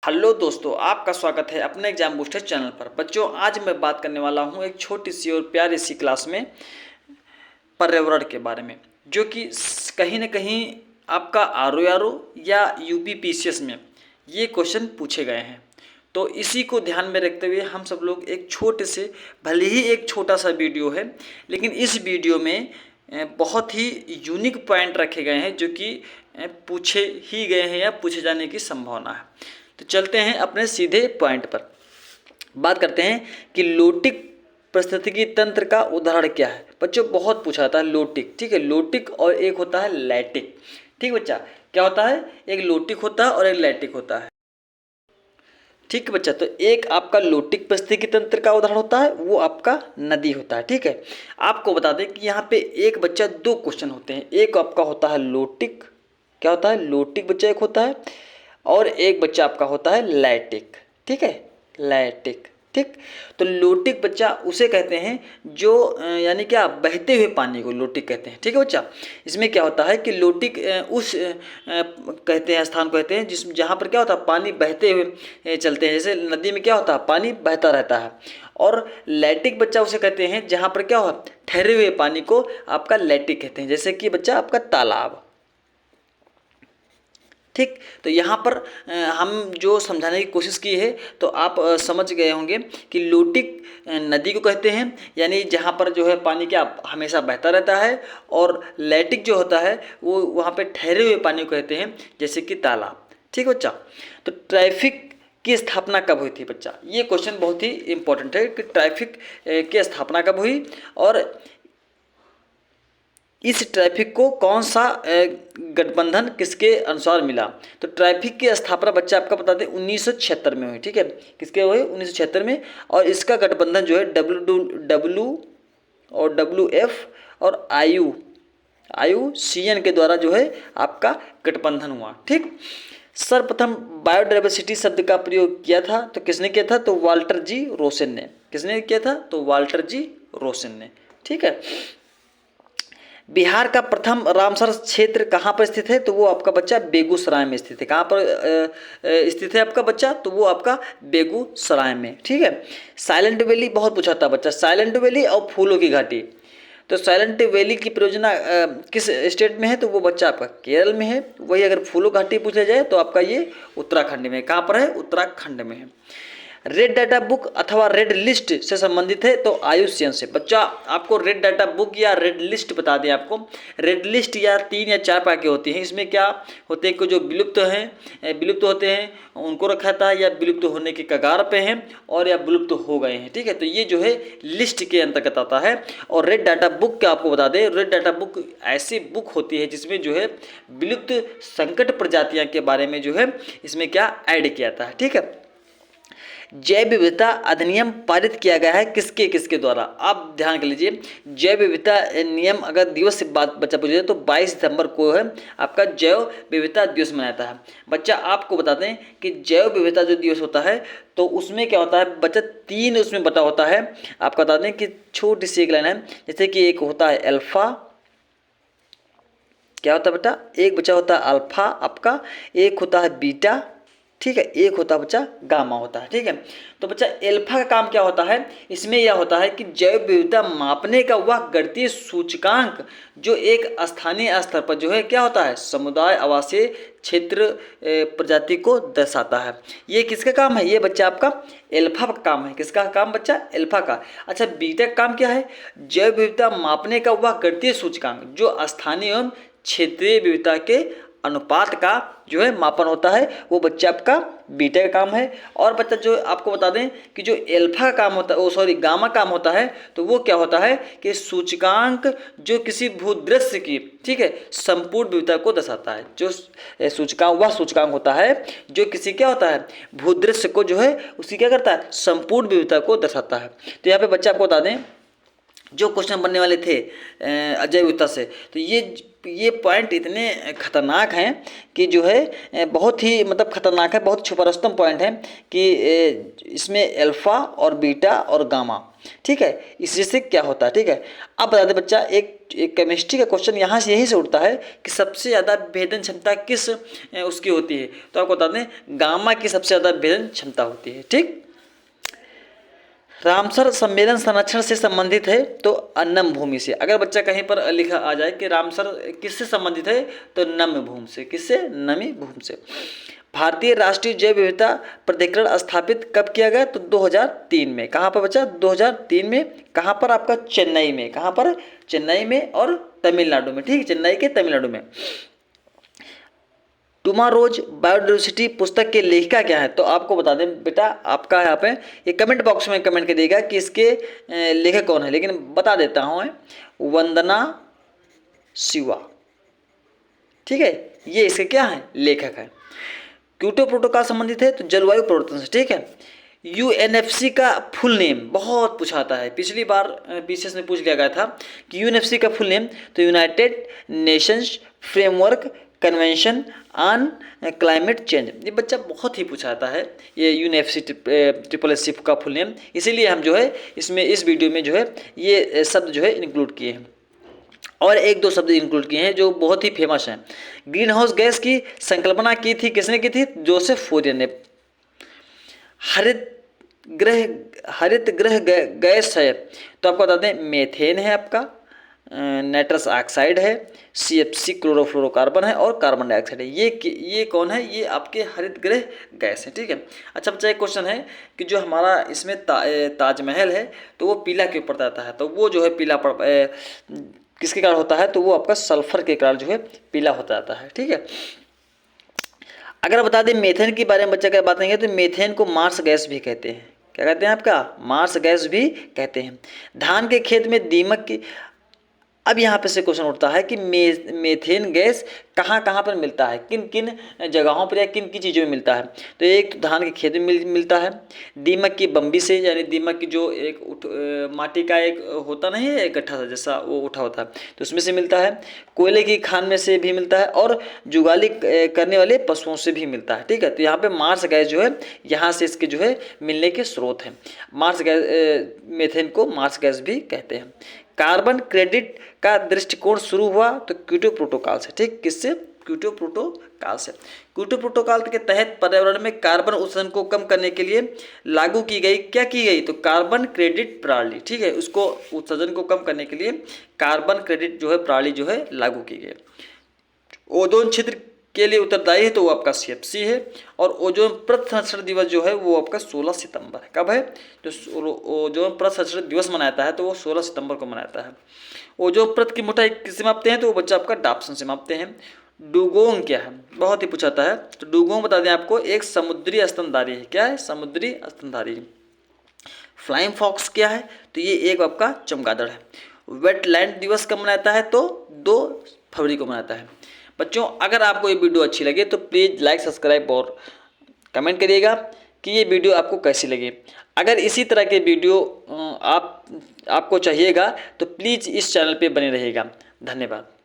Hello दोस्तों, आपका स्वागत है अपने एग्जाम बूस्टर चैनल पर। बच्चों, आज मैं बात करने वाला हूं एक छोटी सी और प्यारी सी क्लास में पर्यावरण के बारे में, जो कि कहीं ना कहीं आपका आरओ या यूपी पीसीएस में ये क्वेश्चन पूछे गए हैं। तो इसी को ध्यान में रखते हुए हम सब लोग एक छोटे से, भले ही एक छोटा सा वीडियो है, लेकिन इस वीडियो में बहुत ही यूनिक पॉइंट रखे गए हैं जो कि पूछे ही गए हैं या पूछे जाने की संभावना है। तो चलते हैं अपने सीधे पॉइंट पर। बात करते हैं कि लोटिक पारिस्थितिकी तंत्र का उदाहरण क्या है। बच्चों, बहुत पूछा जाता है लोटिक, ठीक है। लोटिक और एक होता है लैटिक, ठीक बच्चा। क्या होता है? एक लोटिक होता है और एक लैटिक होता है, ठीक है बच्चा। तो एक आपका लोटिक पारिस्थितिकी तंत्र का उदाहरण होता है, वो आपका नदी होता है, ठीक है। आपको बता दें कि यहाँ पे एक बच्चा दो क्वेश्चन होते हैं। एक आपका होता है लोटिक, क्या होता है? लोटिक बच्चा एक होता है, और एक बच्चा आपका होता है लैटिक, ठीक है, लैटिक, ठीक। तो लोटिक बच्चा उसे कहते हैं जो यानी क्या, बहते हुए पानी को लोटिक कहते हैं, ठीक है बच्चा। इसमें क्या होता है कि लोटिक उस कहते हैं, स्थान को कहते हैं जिस जहाँ पर क्या होता है, पानी बहते हुए चलते हैं। जैसे नदी में क्या होता है, पानी बहता रहता है। और लैटिक बच्चा उसे कहते हैं जहाँ पर क्या हो, ठहरे हुए पानी को आपका लैटिक कहते हैं। जैसे कि बच्चा आपका तालाब, ठीक। तो यहाँ पर हम जो समझाने की कोशिश की है, तो आप समझ गए होंगे कि लोटिक नदी को कहते हैं, यानी जहाँ पर जो है पानी क्या हमेशा बहता रहता है। और लैटिक जो होता है वो वहाँ पे ठहरे हुए पानी को कहते हैं, जैसे कि तालाब, ठीक बच्चा। तो ट्रैफिक की स्थापना कब हुई थी बच्चा? ये क्वेश्चन बहुत ही इंपॉर्टेंट है कि ट्रैफिक की स्थापना कब हुई, और इस ट्रैफिक को कौन सा गठबंधन किसके अनुसार मिला? तो ट्रैफिक की स्थापना बच्चा आपका बता दें 1976 में हुई, ठीक है। किसके हुई? 1976 में। और इसका गठबंधन जो है डब्ल्यू और WF और IUCN के द्वारा जो है आपका गठबंधन हुआ, ठीक। सर्वप्रथम बायोडाइवर्सिटी शब्द का प्रयोग किया था, तो किसने किया था? तो वाल्टर जी रोसेन ने। किसने किया था? तो वाल्टर जी रोसेन ने, ठीक है। बिहार का प्रथम रामसर क्षेत्र कहाँ पर स्थित है? तो वो आपका बच्चा बेगूसराय में स्थित है। कहाँ पर स्थित है आपका बच्चा? तो वो आपका बेगूसराय में, ठीक है। साइलेंट वैली बहुत पूछा था बच्चा, साइलेंट वैली और फूलों की घाटी। तो साइलेंट वैली की परियोजना किस स्टेट में है? तो वो बच्चा आपका केरल में है। वही अगर फूलों घाटी पूछा जाए तो आपका ये उत्तराखंड में। कहाँ पर है? उत्तराखंड में है। रेड डाटा बुक अथवा रेड लिस्ट से संबंधित है, तो IUCN से। बच्चा आपको रेड डाटा बुक या रेड लिस्ट बता दें आपको। रेड लिस्ट या 3 या 4 प्रकार की होती हैं। इसमें क्या होते हैं कि जो विलुप्त हैं, विलुप्त होते हैं उनको रखा था, या विलुप्त होने के कगार पे हैं, और या विलुप्त हो गए हैं, ठीक है। तो ये जो है लिस्ट के अंतर्गत आता है। और रेड डाटा बुक क्या आपको बता दें, रेड डाटा बुक ऐसी बुक होती है जिसमें जो है विलुप्त संकट प्रजातियाँ के बारे में जो है इसमें क्या ऐड किया था, ठीक है। जैव विविधता अधिनियम पारित किया गया है किसके किसके द्वारा? आप ध्यान कर लीजिए। जैव विविधता नियम अगर दिवस से बात बच्चा पूछे तो 22 सितंबर को है आपका जैव विविधता दिवस मनाया जाता है। बच्चा आपको बता दें कि जैव विविधता जो दिवस होता है, तो उसमें क्या होता है बच्चा, 3 उसमें बता होता है। आपको बता दें कि छोटी सी एक लाइन है, जैसे कि एक होता है अल्फा, क्या होता है बेटा? एक बच्चा होता है अल्फा आपका, एक होता है बीटा, ठीक है, एक होता है बच्चा गामा होता है, ठीक है। तो बच्चा एल्फा का काम क्या होता है? इसमें यह होता है कि जैव विविधता मापने का वह गणितीय सूचकांक जो एक स्थानीय स्तर पर जो है क्या होता है, समुदाय आवासीय क्षेत्र प्रजाति को दर्शाता है। ये किसका काम है? ये बच्चा आपका एल्फा का काम है। किसका काम बच्चा? एल्फा का। अच्छा, बीटा का काम क्या है? जैव विविधता मापने का वह गणितीय सूचकांक जो स्थानीय एवं क्षेत्रीय विविधता के अनुपात का जो है मापन होता है, वो बच्चा आपका बीटा का काम है। और बच्चा जो आपको बता दें कि जो एल्फा का काम होता है, सॉरी गामा काम होता है, तो वो क्या होता है कि सूचकांक जो किसी भूदृश्य की, ठीक है, संपूर्ण विविधता को दर्शाता है। जो सूचकांक, वह सूचकांक होता है जो किसी क्या होता है, भूदृश्य को जो है उसकी क्या करता है, संपूर्ण विविधता को दर्शाता है। तो यहाँ पे बच्चा आपको बता दें जो क्वेश्चन बनने वाले थे अजय विविधता से, तो ये पॉइंट इतने खतरनाक हैं कि जो है बहुत ही मतलब खतरनाक है, बहुत छुपारुस्तम पॉइंट है कि इसमें अल्फा और बीटा और गामा, ठीक है, इससे क्या होता है, ठीक है। अब बता दे बच्चा, एक केमिस्ट्री का क्वेश्चन यहाँ से यहीं से उठता है कि सबसे ज़्यादा भेदन क्षमता किस उसकी होती है, तो आपको बता दें गामा की सबसे ज़्यादा भेदन क्षमता होती है, ठीक। रामसर सम्मेलन संरक्षण से संबंधित है तो अन्नम भूमि से। अगर बच्चा कहीं पर लिखा आ जाए कि रामसर किससे संबंधित है तो नम्य भूमि से। किससे? नमी भूमि से। भारतीय राष्ट्रीय जैव विविधता प्राधिकरण स्थापित कब किया गया तो 2003 में। कहाँ पर बच्चा? 2003 में। कहाँ पर? आपका चेन्नई में। कहाँ पर? चेन्नई में और तमिलनाडु में, ठीक है, चेन्नई के तमिलनाडु में। टुमारोज बायोडाइवर्सिटी पुस्तक के लेखिका क्या है, तो आपको बता दें बेटा, आपका यहाँ पे ये कमेंट बॉक्स में कमेंट कर देगा कि इसके लेखक कौन है, लेकिन बता देता हूँ, वंदना शिवा, ठीक है, ये इसके क्या है? लेखक है। क्योटो प्रोटोकॉल संबंधित है तो जलवायु परिवर्तन से, ठीक है। यूएनएफसी का फुल नेम बहुत पूछाता है, पिछली बार बीसीएस में पूछ लिया गया था कि यूएनएफसी का फुल नेम, तो United Nations framework convention on climate change. ये बच्चा बहुत ही पूछाता है, ये यूएनएफसी ट्रिपल एस का फुल नेम, इसीलिए हम जो है इसमें इस वीडियो में जो है ये शब्द जो है इंक्लूड किए हैं, और एक दो शब्द इंक्लूड किए हैं जो बहुत ही फेमस हैं। ग्रीन हाउस गैस की संकल्पना की थी, किसने की थी? जोसेफ फोरियर ने। हरित गृह गैस है तो आपको बता दें मेथेन है, आपका नाइट्रस ऑक्साइड है, सीएफसी क्लोरोफ्लोरोकार्बन है और कार्बन डाइऑक्साइड है। ये कौन है? ये आपके हरित गृह गैस है, ठीक है। अच्छा बच्चा, एक क्वेश्चन है कि जो हमारा इसमें ताजमहल है तो वो पीला क्यों पड़ जाता है, तो वो जो है पीला किसके कारण होता है, तो वो आपका सल्फर के कारण जो है पीला होता जाता है, ठीक है। अगर बता दें मेथेन के बारे में बच्चा क्या बात करेंगे, तो मेथेन को मार्स गैस भी कहते हैं। क्या कहते हैं? आपका मार्स गैस भी कहते हैं। धान के खेत में दीमक की, अब यहाँ पे से क्वेश्चन उठता है कि मेथेन गैस कहाँ कहाँ पर मिलता है, किन किन जगहों पर या किन किन चीज़ों में मिलता है, तो एक तो धान के खेत में मिलता है, दीमक की बम्बी से, यानी दीमक की जो एक माटी का एक होता नहीं है, एक गड्ढा सा जैसा वो उठा होता है, तो उसमें से मिलता है, कोयले की खान में से भी मिलता है, और जुगाली करने वाले पशुओं से भी मिलता है, ठीक है। तो यहाँ पे मार्स गैस जो है यहाँ से इसके जो है मिलने के स्रोत हैं। मार्स गैस, मेथेन को मार्स गैस भी कहते हैं। कार्बन क्रेडिट का दृष्टिकोण शुरू हुआ तो क्योटो प्रोटोकॉल से, ठीक। किससे? क्योटो प्रोटोकॉल से। क्योटो प्रोटोकॉल के तहत पर्यावरण में कार्बन उत्सर्जन को कम करने के लिए लागू की गई, क्या की गई, तो कार्बन क्रेडिट प्रणाली, ठीक है। उसको उत्सर्जन को कम करने के लिए कार्बन क्रेडिट जो है प्रणाली जो है लागू की गई। ओजोन क्षेत्र के लिए उत्तरदायी है तो वो आपका सीएफसी है, और ओजोन परत संरक्षण दिवस जो है वो आपका 16 सितंबर है। कब है? जो ओजोन परत संरक्षण दिवस मनाता है तो वो 16 सितंबर को मनाता है। ओजोन परत की मोटाई किससे मापते हैं, तो वो बच्चा आपका डाप्सन से मापते हैं। डुगोंग क्या है? बहुत ही पूछाता है, तो डुगोंग बता दें आपको एक समुद्री स्तनधारी है। क्या है? समुद्री स्तनधारी। फ्लाइंग फॉक्स क्या है, तो ये एक आपका चमगादड़ है। वेटलैंड दिवस कब मनाता है, तो 2 फरवरी को मनाता है। बच्चों, अगर आपको ये वीडियो अच्छी लगे तो प्लीज़ लाइक, सब्सक्राइब और कमेंट करिएगा कि ये वीडियो आपको कैसी लगी। अगर इसी तरह के वीडियो आपको चाहिएगा तो प्लीज़ इस चैनल पे बने रहिएगा। धन्यवाद।